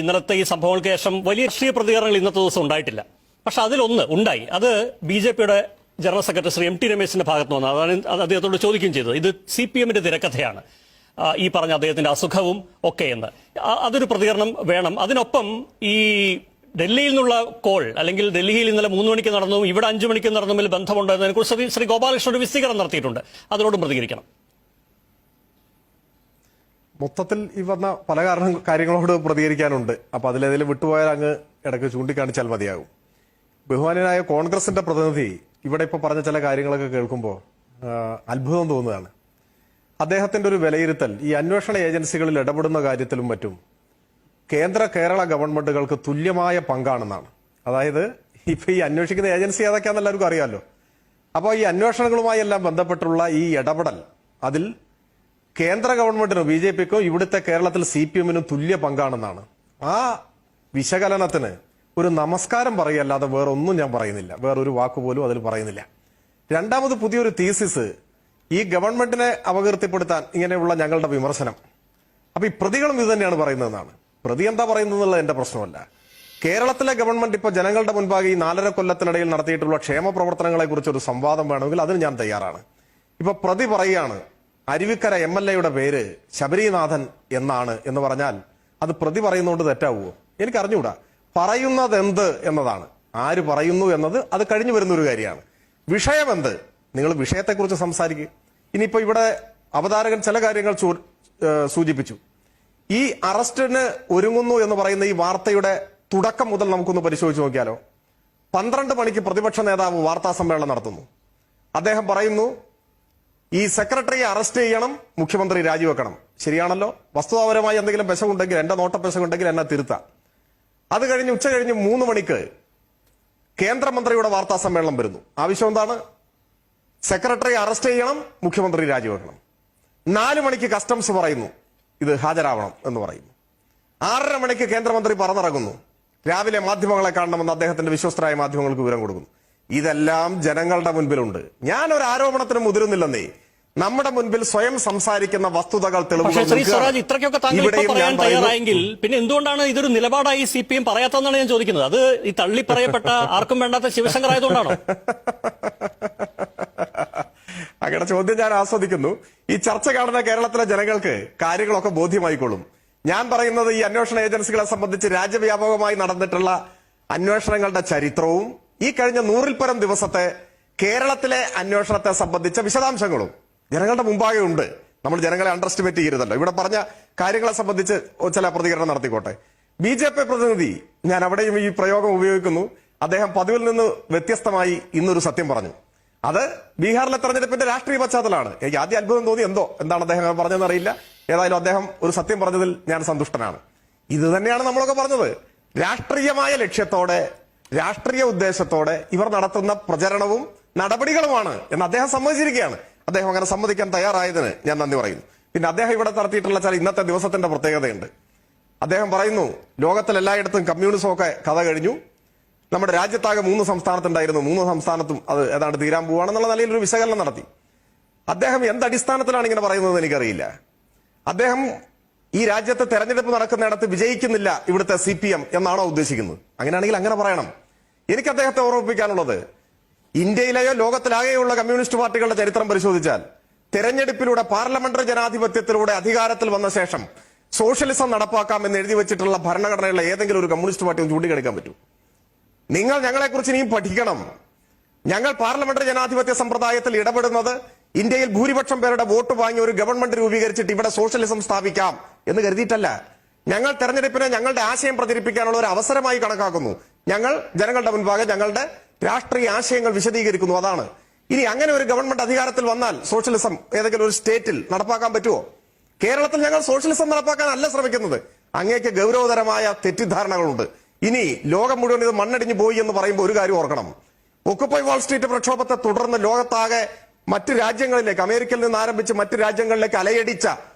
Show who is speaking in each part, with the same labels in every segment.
Speaker 1: ഇന്നലത്തെ ഈ സംഭവങ്ങൾക്ക് ശേഷം വലിയ രാഷ്ട്രീയ പ്രതികരണങ്ങൾ ഇന്നത്തെ ദിവസം ഉണ്ടായിട്ടില്ല. പക്ഷെ അതിലൊന്ന് ഉണ്ടായി. അത് ബി.ജെ.പിയുടെ general secretary Shri M T രമേശിന്റെ ഭാഗത്ത് നിന്ന് അതാണ് അദ്ദേഹത്തോട് ചോദിക്കുകയും ചെയ്തത്. ഇത് CPM-ന്റെ തിരക്കഥയാണ്, ഈ പറഞ്ഞ അദ്ദേഹത്തിന്റെ അസുഖവും ഒക്കെ എന്ന്. അതൊരു പ്രതികരണം വേണം. അതിനൊപ്പം ഈ ഡൽഹിയിൽ നിന്നുള്ള കോൾ, അല്ലെങ്കിൽ ഡൽഹിയിൽ ഇന്നലെ 3 മണിക്ക് നടന്നു, ഇവിടെ 5 മണിക്ക് നടന്നതിൽ ബന്ധമുണ്ടെന്നതിനെ കുറിച്ച് ശ്രീ ഗോപാലകൃഷ്ണൻ ഒരു വിശദീകരണം നടത്തിയിട്ടുണ്ട്. അതിനോടും പ്രതികരിക്കണം.
Speaker 2: മൊത്തത്തിൽ ഈ വന്ന പല കാര്യങ്ങളോട് പ്രതികരിക്കാനുണ്ട്. അപ്പൊ അതിലേതെങ്കിലും വിട്ടുപോയാൽ അങ്ങ് ഇടയ്ക്ക് ചൂണ്ടിക്കാണിച്ചാൽ മതിയാകും. ബഹുമാനായ കോൺഗ്രസിന്റെ പ്രതിനിധി ഇവിടെ ഇപ്പൊ പറഞ്ഞ ചില കാര്യങ്ങളൊക്കെ കേൾക്കുമ്പോൾ അത്ഭുതം തോന്നുകയാണ്. അദ്ദേഹത്തിന്റെ ഒരു വിലയിരുത്തൽ ഈ അന്വേഷണ ഏജൻസികളിൽ ഇടപെടുന്ന കാര്യത്തിലും മറ്റും കേരള ഗവൺമെന്റുകൾക്ക് തുല്യമായ പങ്കാണെന്നാണ്. അതായത് ഇപ്പൊ ഈ അന്വേഷിക്കുന്ന ഏജൻസി ഏതൊക്കെയാണെന്ന് എല്ലാവർക്കും അറിയാമല്ലോ. അപ്പോൾ ഈ അന്വേഷണങ്ങളുമായി എല്ലാം ബന്ധപ്പെട്ടുള്ള ഈ ഇടപെടൽ അതിൽ കേന്ദ്ര ഗവൺമെന്റിനും BJP-ക്കും ഇവിടുത്തെ കേരളത്തിൽ CPM-നും തുല്യ പങ്കാണെന്നാണ്. ആ വിശകലനത്തിന് ഒരു നമസ്കാരം പറയല്ലാതെ വേറൊന്നും ഞാൻ പറയുന്നില്ല, വേറൊരു വാക്കുപോലും അതിൽ പറയുന്നില്ല. രണ്ടാമത് പുതിയൊരു തീസിസ്, ഈ ഗവൺമെന്റിനെ അപകീർത്തിപ്പെടുത്താൻ ഇങ്ങനെയുള്ള ഞങ്ങളുടെ വിമർശനം. അപ്പൊ ഈ പ്രതികളും ഇത് തന്നെയാണ് പറയുന്നതെന്നാണ്. പ്രതി എന്താ പറയുന്നത് എന്റെ പ്രശ്നമല്ല. കേരളത്തിലെ ഗവൺമെന്റ് ഇപ്പൊ ജനങ്ങളുടെ മുൻപാകെ ഈ 4.5 കൊല്ലത്തിനിടയിൽ നടത്തിയിട്ടുള്ള ക്ഷേമ പ്രവർത്തനങ്ങളെ കുറിച്ച് ഒരു സംവാദം വേണമെങ്കിൽ അതിന് ഞാൻ തയ്യാറാണ്. ഇപ്പൊ പ്രതി പറയുകയാണ് അരുവിക്കര MLA-യുടെ പേര് ശബരിനാഥൻ എന്നാണ് എന്ന് പറഞ്ഞാൽ അത് പ്രതി പറയുന്നതുകൊണ്ട് തെറ്റാവുമോ? എനിക്ക് അറിഞ്ഞുകൂടാ. പറയുന്നത് എന്ത് എന്നതാണ്, ആര് പറയുന്നു എന്നത് അത് കഴിഞ്ഞു വരുന്ന ഒരു കാര്യമാണ്. വിഷയം എന്ത്, നിങ്ങൾ വിഷയത്തെക്കുറിച്ച് സംസാരിക്കുക. ഇനിയിപ്പോ ഇവിടെ അവതാരകൻ ചില കാര്യങ്ങൾ സൂചിപ്പിച്ചു. ഈ അറസ്റ്റിന് ഒരുങ്ങുന്നു എന്ന് പറയുന്ന ഈ വാർത്തയുടെ തുടക്കം മുതൽ നമുക്കൊന്ന് പരിശോധിച്ച് നോക്കിയാലോ. 12 മണിക്ക് പ്രതിപക്ഷ നേതാവ് വാർത്താ സമ്മേളനം നടത്തുന്നു. അദ്ദേഹം പറയുന്നു ഈ സെക്രട്ടറിയെ അറസ്റ്റ് ചെയ്യണം, മുഖ്യമന്ത്രി രാജിവെക്കണം. ശരിയാണല്ലോ. വസ്തുതാപരമായി എന്തെങ്കിലും പെശകുണ്ടെങ്കിൽ, എന്റെ നോട്ടപ്പെശകുണ്ടെങ്കിൽ എന്നെ തിരുത്താം. അത് കഴിഞ്ഞ് ഉച്ച കഴിഞ്ഞ് 3 മണിക്ക് കേന്ദ്രമന്ത്രിയുടെ വാർത്താ സമ്മേളനം വരുന്നു. ആവശ്യം എന്താണ്? സെക്രട്ടറിയെ അറസ്റ്റ് ചെയ്യണം, മുഖ്യമന്ത്രി രാജിവെക്കണം. 4 മണിക്ക് കസ്റ്റംസ് പറയുന്നു ഇത് ഹാജരാവണം എന്ന് പറയുന്നു. 6:30 മണിക്ക് കേന്ദ്രമന്ത്രി പറന്നിറങ്ങുന്നു. രാവിലെ മാധ്യമങ്ങളെ കാണണമെന്ന് അദ്ദേഹത്തിന്റെ വിശ്വസ്തരായ മാധ്യമങ്ങൾക്ക് വിവരം കൊടുക്കുന്നു. ഇതെല്ലാം ജനങ്ങളുടെ മുൻപിലുണ്ട്. ഞാൻ ഒരു ആരോപണത്തിന് മുതിരുന്നില്ലെന്നേ. നമ്മുടെ മുൻപിൽ സ്വയം സംസാരിക്കുന്ന വസ്തുതകൾ
Speaker 1: ഇത്രയ്ക്കൊക്കെ താങ്കൾ പറയാൻ തയ്യാറായെങ്കിൽ പിന്നെ എന്തുകൊണ്ടാണ് ഇതൊരു നിലപാടായി CPM പറയാത്തതെന്നാണ് ഞാൻ ചോദിക്കുന്നത്. അത് ഈ തള്ളി പറയപ്പെട്ട ആർക്കും വേണ്ടാത്ത ശിവശങ്കർ ആയതുകൊണ്ടാണോ?
Speaker 2: അങ്ങനെ ചോദ്യം ഞാൻ ആസ്വദിക്കുന്നു. ഈ ചർച്ച കാണുന്ന കേരളത്തിലെ ജനങ്ങൾക്ക് കാര്യങ്ങളൊക്കെ ബോധ്യമായിക്കൊള്ളും. ഞാൻ പറയുന്നത് ഈ അന്വേഷണ ഏജൻസികളെ സംബന്ധിച്ച് രാജ്യവ്യാപകമായി നടന്നിട്ടുള്ള അന്വേഷണങ്ങളുടെ ചരിത്രവും ഈ കഴിഞ്ഞ 100-ൽ പരം ദിവസത്തെ കേരളത്തിലെ അന്വേഷണത്തെ സംബന്ധിച്ച വിശദാംശങ്ങളും ജനങ്ങളുടെ മുമ്പാകെ ഉണ്ട്. നമ്മൾ ജനങ്ങളെ അണ്ടർ എസ്റ്റിമേറ്റ് ചെയ്യരുതല്ലോ. ഇവിടെ പറഞ്ഞ കാര്യങ്ങളെ സംബന്ധിച്ച് ചില പ്രതികരണം നടത്തിക്കോട്ടെ. BJP പ്രതിനിധി, ഞാൻ അവിടെയും ഈ പ്രയോഗം ഉപയോഗിക്കുന്നു, അദ്ദേഹം പതിവിൽ നിന്ന് വ്യത്യസ്തമായി ഇന്നൊരു സത്യം പറഞ്ഞു. അത് ബീഹാറിലെ തെരഞ്ഞെടുപ്പിന്റെ രാഷ്ട്രീയ പശ്ചാത്തലമാണ്. എനിക്ക് ആദ്യം അത്ഭുതം തോന്നി, എന്താണ് അദ്ദേഹം പറഞ്ഞതെന്ന് അറിയില്ല. ഏതായാലും അദ്ദേഹം ഒരു സത്യം പറഞ്ഞതിൽ ഞാൻ സന്തുഷ്ടനാണ്. ഇത് തന്നെയാണ് നമ്മളൊക്കെ പറഞ്ഞത്. രാഷ്ട്രീയമായ ലക്ഷ്യത്തോടെ, രാഷ്ട്രീയ ഉദ്ദേശത്തോടെ ഇവർ നടത്തുന്ന പ്രചരണവും നടപടികളുമാണ് എന്ന് അദ്ദേഹം സമ്മതിച്ചിരിക്കുകയാണ്. അദ്ദേഹം അങ്ങനെ സമ്മതിക്കാൻ തയ്യാറായതിന് ഞാൻ നന്ദി പറയുന്നു. പിന്നെ അദ്ദേഹം ഇവിടെ നടത്തിയിട്ടുള്ള ചില ഇന്നത്തെ ദിവസത്തിന്റെ പ്രത്യേകതയുണ്ട്. അദ്ദേഹം പറയുന്നു ലോകത്തിൽ എല്ലായിടത്തും കമ്മ്യൂണിസമൊക്കെ കഥ കഴിഞ്ഞു, നമ്മുടെ രാജ്യത്താകെ 3 സംസ്ഥാനത്തുണ്ടായിരുന്നു, 3 സംസ്ഥാനത്തും അത് ഏതാണ്ട് തീരാൻ പോവുകയാണെന്നുള്ള നിലയിൽ ഒരു വിശകലനം നടത്തി. അദ്ദേഹം എന്തടിസ്ഥാനത്തിലാണ് ഇങ്ങനെ പറയുന്നത് എനിക്കറിയില്ല. അദ്ദേഹം ഈ രാജ്യത്തെ തെരഞ്ഞെടുപ്പ് നടക്കുന്നിടത്ത് വിജയിക്കുന്നില്ല ഇവിടുത്തെ CPM എന്നാണോ ഉദ്ദേശിക്കുന്നത്? അങ്ങനെയാണെങ്കിൽ അങ്ങനെ പറയണം. എനിക്ക് അദ്ദേഹത്തെ ഓർമ്മിപ്പിക്കാനുള്ളത്, ഇന്ത്യയിലെയോ ലോകത്തിലാകെയുള്ള കമ്മ്യൂണിസ്റ്റ് പാർട്ടികളുടെ ചരിത്രം പരിശോധിച്ചാൽ തെരഞ്ഞെടുപ്പിലൂടെ പാർലമെന്ററി ജനാധിപത്യത്തിലൂടെ അധികാരത്തിൽ വന്ന ശേഷം സോഷ്യലിസം നടപ്പാക്കാം എന്ന് എഴുതി വെച്ചിട്ടുള്ള ഭരണഘടനയുള്ള ഏതെങ്കിലും ഒരു കമ്മ്യൂണിസ്റ്റ് പാർട്ടിയും ചൂണ്ടിക്കാണിക്കാൻ പറ്റൂ? നിങ്ങൾ ഞങ്ങളെക്കുറിച്ച് ഇനിയും പഠിക്കണം. ഞങ്ങൾ പാർലമെന്ററി ജനാധിപത്യ സമ്പ്രദായത്തിൽ ഇടപെടുന്നത് ഇന്ത്യയിൽ ഭൂരിപക്ഷം പേരുടെ വോട്ട് വാങ്ങി ഒരു ഗവൺമെന്റ് രൂപീകരിച്ചിട്ട് ഇവിടെ സോഷ്യലിസം സ്ഥാപിക്കാം എന്ന് കരുതിയിട്ടല്ല. ഞങ്ങൾ തെരഞ്ഞെടുപ്പിനെ ഞങ്ങളുടെ ആശയം പ്രചരിപ്പിക്കാനുള്ള ഒരു അവസരമായി കണക്കാക്കുന്നു. ഞങ്ങൾ ജനങ്ങളുടെ മുൻപാകെ ഞങ്ങളുടെ രാഷ്ട്രീയ ആശയങ്ങൾ വിശദീകരിക്കുന്നു. അതാണ്. ഇനി അങ്ങനെ ഒരു ഗവൺമെന്റ് അധികാരത്തിൽ വന്നാൽ സോഷ്യലിസം ഏതെങ്കിലും ഒരു സ്റ്റേറ്റിൽ നടപ്പാക്കാൻ പറ്റുമോ? കേരളത്തിൽ ഞങ്ങൾ സോഷ്യലിസം നടപ്പാക്കാനല്ല ശ്രമിക്കുന്നത്. അങ്ങേക്ക് ഗൗരവതരമായ തെറ്റിദ്ധാരണകളുണ്ട്. ഇനി ലോകം മുഴുവൻ ഇത് മണ്ണടിഞ്ഞു പോയി എന്ന് പറയുമ്പോൾ ഒരു കാര്യം ഓർക്കണം. ഒക്കുപൈ വാൾ സ്ട്രീറ്റ് പ്രക്ഷോഭത്തെ തുടർന്ന് ലോകത്താകെ മറ്റു രാജ്യങ്ങളിലേക്ക്, അമേരിക്കയിൽ നിന്ന് ആരംഭിച്ച് മറ്റു രാജ്യങ്ങളിലേക്ക് അലയടിച്ച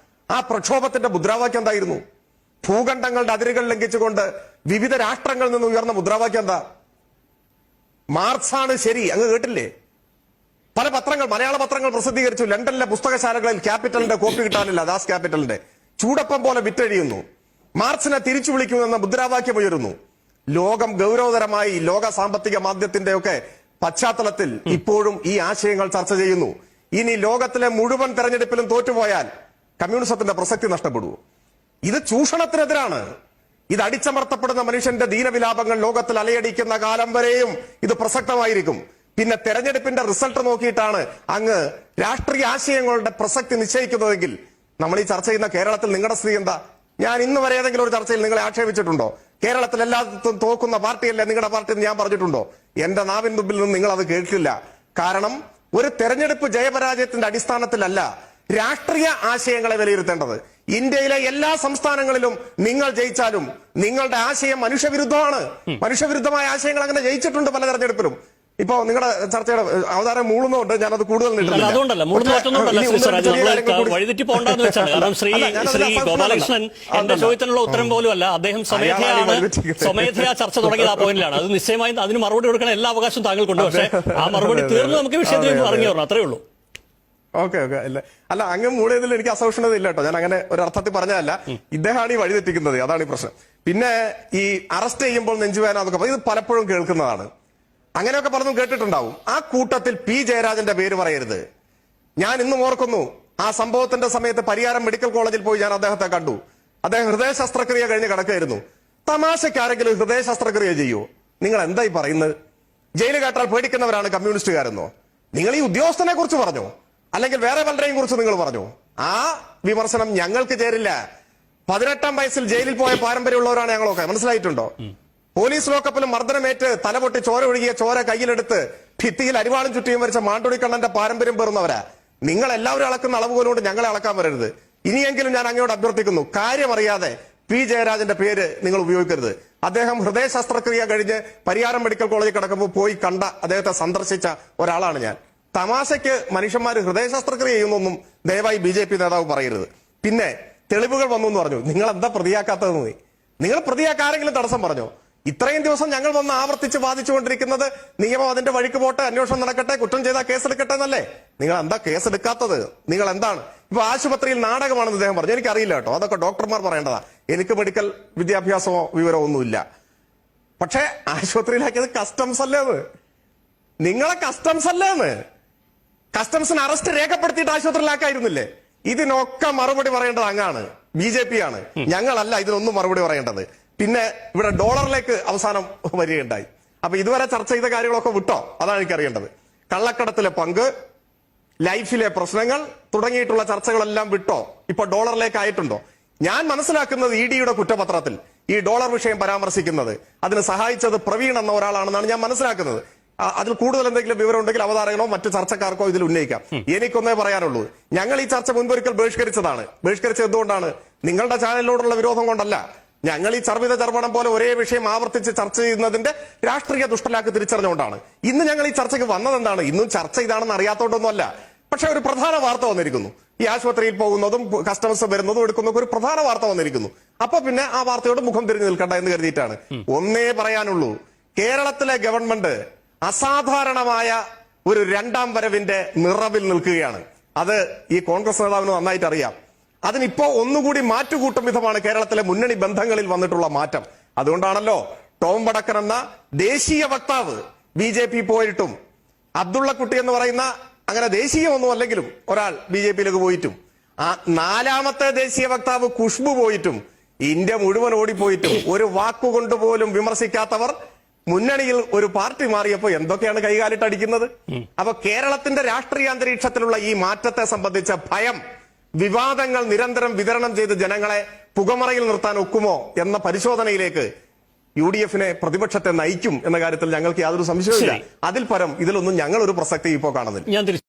Speaker 2: ആ പ്രക്ഷോഭത്തിന്റെ മുദ്രാവാക്യം എന്തായിരുന്നു? ഭൂഖണ്ഡങ്ങളുടെ അതിരുകൾ ലംഘിച്ചുകൊണ്ട് വിവിധ രാഷ്ട്രങ്ങളിൽ നിന്ന് ഉയർന്ന മുദ്രാവാക്യം എന്താ? മാർക്സാണ് ശരി. അങ്ങ് കേട്ടില്ലേ? പല പത്രങ്ങൾ, മലയാള പത്രങ്ങൾ പ്രസിദ്ധീകരിച്ചു. ലണ്ടനിലെ പുസ്തകശാലകളിൽ ക്യാപിറ്റലിന്റെ കോപ്പി കിട്ടാനില്ല, ദാസ് ക്യാപിറ്റലിന്റെ. ചൂടപ്പം പോലെ വിറ്റഴിയുന്നു. മാർച്ചിനെ തിരിച്ചു വിളിക്കുമെന്ന മുദ്രാവാക്യം ഉയരുന്നു. ലോകം ഗൗരവതരമായി ലോക സാമ്പത്തിക മാന്ദ്യത്തിന്റെ ഒക്കെ പശ്ചാത്തലത്തിൽ ഇപ്പോഴും ഈ ആശയങ്ങൾ ചർച്ച ചെയ്യുന്നു. ഇനി ലോകത്തിലെ മുഴുവൻ തെരഞ്ഞെടുപ്പിലും തോറ്റുപോയാൽ കമ്മ്യൂണിസത്തിന്റെ പ്രസക്തി നഷ്ടപ്പെടുവോ? ഇത് ചൂഷണത്തിനെതിരാണ്. ഇത് അടിച്ചമർത്തപ്പെടുന്ന മനുഷ്യന്റെ ദീനവിലാപങ്ങൾ ലോകത്തിൽ അലയടിക്കുന്ന കാലം വരെയും ഇത് പ്രസക്തമായിരിക്കും. പിന്നെ തെരഞ്ഞെടുപ്പിന്റെ റിസൾട്ട് നോക്കിയിട്ടാണ് അങ്ങ് രാഷ്ട്രീയ ആശയങ്ങളുടെ പ്രസക്തി നിശ്ചയിക്കുന്നതെങ്കിൽ നമ്മൾ ഈ ചർച്ച ചെയ്യുന്ന കേരളത്തിൽ നിങ്ങളുടെ സ്ഥിതി എന്താ? ഞാൻ ഇന്ന് വരെ ഏതെങ്കിലും ഒരു ചർച്ചയിൽ നിങ്ങളെ ആക്ഷേപിച്ചിട്ടുണ്ടോ? കേരളത്തിൽ എല്ലാത്തും തോക്കുന്ന പാർട്ടിയല്ലേ നിങ്ങളുടെ പാർട്ടി എന്ന് ഞാൻ പറഞ്ഞിട്ടുണ്ടോ? എന്റെ നാവിൻ തുമ്പിൽ നിന്ന് നിങ്ങൾ അത് കേൾക്കില്ല. കാരണം ഒരു തെരഞ്ഞെടുപ്പ് ജയപരാജയത്തിന്റെ അടിസ്ഥാനത്തിലല്ല രാഷ്ട്രീയ ആശയങ്ങളെ വിലയിരുത്തേണ്ടത്. ഇന്ത്യയിലെ എല്ലാ സംസ്ഥാനങ്ങളിലും നിങ്ങൾ ജയിച്ചാലും നിങ്ങളുടെ ആശയം മനുഷ്യവിരുദ്ധമാണ്. മനുഷ്യവിരുദ്ധമായ ആശയങ്ങൾ അങ്ങനെ ജയിച്ചിട്ടുണ്ട് പല തെരഞ്ഞെടുപ്പിലും. ഇപ്പൊ നിങ്ങളുടെ ചർച്ചയുടെ അവതാരം മൂളുന്നുണ്ട്, ഞാനത് കൂടുതൽ
Speaker 1: അതുകൊണ്ടല്ല വഴിതെറ്റി പോകണ്ടെന്ന് വെച്ചാണ്. കാരണം ശ്രീ ഗോപാലകൃഷ്ണൻ എന്റെ ചോദ്യത്തിനുള്ള ഉത്തരം പോലും അല്ല, അദ്ദേഹം സ്വമേധയാ ചർച്ച തുടങ്ങിയത് ആ പോയിന്റിലാണ്. അത് നിശ്ചയമായും അതിന് മറുപടി കൊടുക്കാൻ എല്ലാ അവകാശവും താങ്കൾക്കുണ്ട്. പക്ഷേ ആ മറുപടി തീർന്നു നമുക്ക് വിഷയത്തിലേക്ക് ഇറങ്ങി വരണം, അത്രേ ഉള്ളൂ.
Speaker 2: ഓക്കെ അല്ല, അങ്ങ് മൂടിയതിൽ എനിക്ക് അസൗഷണത ഇല്ല കേട്ടോ. ഞാൻ അങ്ങനെ ഒരു അർത്ഥത്തിൽ പറഞ്ഞതല്ല. ഇദ്ദേഹമാണ് ഈ വഴിതെറ്റിക്കുന്നത്, അതാണ് ഈ പ്രശ്നം. പിന്നെ ഈ അറസ്റ്റ് ചെയ്യുമ്പോൾ നെഞ്ചുവേന എന്നൊക്കെ ഇത് പലപ്പോഴും കേൾക്കുന്നതാണ്. അങ്ങനെയൊക്കെ പലതും കേട്ടിട്ടുണ്ടാവും. ആ കൂട്ടത്തിൽ പി ജയരാജന്റെ പേര് പറയരുത്. ഞാൻ ഇന്നും ഓർക്കുന്നു, ആ സംഭവത്തിന്റെ സമയത്ത് പരിയാരം മെഡിക്കൽ കോളേജിൽ പോയി ഞാൻ അദ്ദേഹത്തെ കണ്ടു. അദ്ദേഹം ഹൃദയ ശസ്ത്രക്രിയ കഴിഞ്ഞ് കിടക്കുകയായിരുന്നു. തമാശയ്ക്ക് ആരെങ്കിലും ഹൃദയ ശസ്ത്രക്രിയ ചെയ്യുമോ? നിങ്ങൾ എന്തായി പറയുന്നത്? ജയില് കേട്ടാൽ പേടിക്കുന്നവരാണ് കമ്മ്യൂണിസ്റ്റുകാരെന്നോ? നിങ്ങൾ ഈ ഉദ്യോഗസ്ഥനെ കുറിച്ച് പറഞ്ഞോ? അല്ലെങ്കിൽ വേറെ പലരെയും കുറിച്ച് നിങ്ങൾ പറഞ്ഞു? ആ വിമർശനം ഞങ്ങൾക്ക് ചേരില്ല. 18-ാം വയസ്സിൽ ജയിലിൽ പോയ പാരമ്പര്യമുള്ളവരാണ് ഞങ്ങളൊക്കെ, മനസ്സിലായിട്ടുണ്ടോ? പോലീസ് ലോക്കപ്പിലും മർദ്ദനമേറ്റ് തലപൊട്ടി ചോര ഒഴുകിയ ചോര കയ്യിലെടുത്ത് ഭിത്തിയിൽ അരിവാളും ചുറ്റിയും വരച്ച മാണ്ടുണിക്കണ്ണന്റെ പാരമ്പര്യം പേറുന്നവരാ. നിങ്ങൾ എല്ലാവരും അളക്കുന്ന അളവ് പോലുകൊണ്ട് ഞങ്ങളെ അളക്കാൻ വരരുത്. ഇനിയെങ്കിലും ഞാൻ അങ്ങോട്ട് അഭ്യർത്ഥിക്കുന്നു, കാര്യമറിയാതെ പി ജയരാജന്റെ പേര് നിങ്ങൾ ഉപയോഗിക്കരുത്. അദ്ദേഹം ഹൃദയ ശസ്ത്രക്രിയ കഴിഞ്ഞ് പരിയാരം മെഡിക്കൽ കോളേജിൽ കിടക്കുമ്പോൾ പോയി കണ്ട, അദ്ദേഹത്തെ സന്ദർശിച്ച ഒരാളാണ് ഞാൻ. തമാശയ്ക്ക് മനുഷ്യന്മാർ ഹൃദയ ശസ്ത്രക്രിയ ചെയ്യുന്നൊന്നും ദയവായി BJP നേതാവ് പറയരുത്. പിന്നെ തെളിവുകൾ വന്നു എന്ന് പറഞ്ഞു. നിങ്ങൾ എന്താ പ്രതിയാക്കാത്തതെന്ന്? നിങ്ങൾ പ്രതിയാക്കാരെങ്കിലും തടസ്സം പറഞ്ഞോ? ഇത്രയും ദിവസം ഞങ്ങൾ വന്ന് ആവർത്തിച്ച് വാദിച്ചുകൊണ്ടിരിക്കുന്നത് നിയമം അതിന്റെ വഴിക്ക് പോട്ടെ, അന്വേഷണം നടക്കട്ടെ, കുറ്റം ചെയ്താൽ കേസെടുക്കട്ടെ എന്നല്ലേ? നിങ്ങൾ എന്താ കേസെടുക്കാത്തത്? നിങ്ങൾ എന്താണ് ഇപ്പൊ ആശുപത്രിയിൽ നാടകമാണെന്ന് അദ്ദേഹം പറഞ്ഞു. എനിക്കറിയില്ല കേട്ടോ, അതൊക്കെ ഡോക്ടർമാർ പറയേണ്ടതാ. എനിക്ക് മെഡിക്കൽ വിദ്യാഭ്യാസമോ വിവരമോ ഒന്നുമില്ല. പക്ഷെ ആശുപത്രിയിലാക്കിയത് കസ്റ്റംസ് അല്ലേന്ന്? നിങ്ങളെ കസ്റ്റംസ് അല്ലേന്ന്? കസ്റ്റംസിന് അറസ്റ്റ് രേഖപ്പെടുത്തിയിട്ട് ആശുപത്രിയിലാക്കായിരുന്നില്ലേ? ഇതിനൊക്കെ മറുപടി പറയേണ്ടത് അങ്ങാണ്, BJP ആണ്, ഞങ്ങളല്ല ഇതിനൊന്നും മറുപടി പറയേണ്ടത്. പിന്നെ ഇവിടെ ഡോളറിലേക്ക് അവസാനം വരികയുണ്ടായി. അപ്പൊ ഇതുവരെ ചർച്ച ചെയ്ത കാര്യങ്ങളൊക്കെ വിട്ടോ? അതാണ് എനിക്കറിയേണ്ടത്. കള്ളക്കടത്തിലെ പങ്ക്, ലൈഫിലെ പ്രശ്നങ്ങൾ തുടങ്ങിയിട്ടുള്ള ചർച്ചകളെല്ലാം വിട്ടോ? ഇപ്പൊ ഡോളറിലേക്ക് ആയിട്ടുണ്ടോ? ഞാൻ മനസ്സിലാക്കുന്നത് ED-യുടെ കുറ്റപത്രത്തിൽ ഈ ഡോളർ വിഷയം പരാമർശിക്കുന്നത് അതിന് സഹായിച്ചത് പ്രവീൺ എന്ന ഒരാളാണെന്നാണ് ഞാൻ മനസ്സിലാക്കുന്നത്. അതിൽ കൂടുതൽ എന്തെങ്കിലും വിവരം ഉണ്ടെങ്കിൽ അവതാരകനോ മറ്റു ചർച്ചക്കാർക്കോ ഇതിൽ ഉന്നയിക്കാം. എനിക്കൊന്നേ പറയാനുള്ളൂ, ഞങ്ങൾ ഈ ചർച്ച മുൻപൊരിക്കൽ ബഹിഷ്കരിച്ചതാണ്. ബഹിഷ്കരിച്ചത് എന്തുകൊണ്ടാണ്? നിങ്ങളുടെ ചാനലിനോടുള്ള വിരോധം കൊണ്ടല്ല. ഞങ്ങൾ ഈ ചർവിത ചർവണം പോലെ ഒരേ വിഷയം ആവർത്തിച്ച് ചർച്ച ചെയ്യുന്നതിന്റെ രാഷ്ട്രീയ ദുഷ്ടലാക്ക് തിരിച്ചറിഞ്ഞുകൊണ്ടാണ്. ഇന്ന് ഞങ്ങൾ ഈ ചർച്ചയ്ക്ക് വന്നത് എന്താണ്? ഇന്നും ചർച്ച ഇതാണെന്ന് അറിയാത്തോണ്ടൊന്നുമല്ല. പക്ഷെ ഒരു പ്രധാന വാർത്ത വന്നിരിക്കുന്നു. ഈ ആശുപത്രിയിൽ പോകുന്നതും കസ്റ്റമേഴ്സ് വരുന്നതും എടുക്കുന്നതും ഒരു പ്രധാന വാർത്ത വന്നിരിക്കുന്നു. അപ്പൊ പിന്നെ ആ വാർത്തയോട് മുഖം തിരിഞ്ഞു നിൽക്കണ്ട എന്ന് കരുതിയിട്ടാണ്. ഒന്നേ പറയാനുള്ളൂ, കേരളത്തിലെ ഗവൺമെന്റ് അസാധാരണമായ ഒരു രണ്ടാം വരവിന്റെ നിറവിൽ നിൽക്കുകയാണ്. അത് ഈ കോൺഗ്രസ് നേതാവിന് നന്നായിട്ട് അറിയാം. അതിനിപ്പോ ഒന്നുകൂടി മാറ്റുകൂട്ടും വിധമാണ് കേരളത്തിലെ മുന്നണി ബന്ധങ്ങളിൽ വന്നിട്ടുള്ള മാറ്റം. അതുകൊണ്ടാണല്ലോ ടോം വടക്കൻ എന്ന ദേശീയ വക്താവ് BJP പോയിട്ടും, അബ്ദുള്ളക്കുട്ടി എന്ന് പറയുന്ന അങ്ങനെ ദേശീയമൊന്നും അല്ലെങ്കിലും ഒരാൾ BJP-യിലേക്ക് പോയിട്ടും, ആ 4ാമത്തെ ദേശീയ വക്താവ് ഖുഷ്ബു പോയിട്ടും, ഇന്ത്യ മുഴുവൻ ഓടിപ്പോയിട്ടും ഒരു വാക്കുകൊണ്ട് പോലും വിമർശിക്കാത്തവർ മുന്നണിയിൽ ഒരു പാർട്ടി മാറിയപ്പോ എന്തൊക്കെയാണ് കൈകാലിട്ടടിക്കുന്നത്? അപ്പൊ കേരളത്തിന്റെ രാഷ്ട്രീയ അന്തരീക്ഷത്തിലുള്ള ഈ മാറ്റത്തെ സംബന്ധിച്ച ഭയം, വിവാദങ്ങൾ നിരന്തരം വിതരണം ചെയ്ത് ജനങ്ങളെ പുകമറയിൽ നിർത്താൻ ഒക്കുമോ എന്ന പരിശോധനയിലേക്ക് UDF-നെ പ്രതിപക്ഷത്തെ നയിക്കും എന്ന കാര്യത്തിൽ ഞങ്ങൾക്ക് യാതൊരു സംശയവുമില്ല. അതിൽ പരം ഇതിലൊന്നും ഞങ്ങൾ ഒരു പ്രസക്തി ഇപ്പോ കാണുന്നില്ല.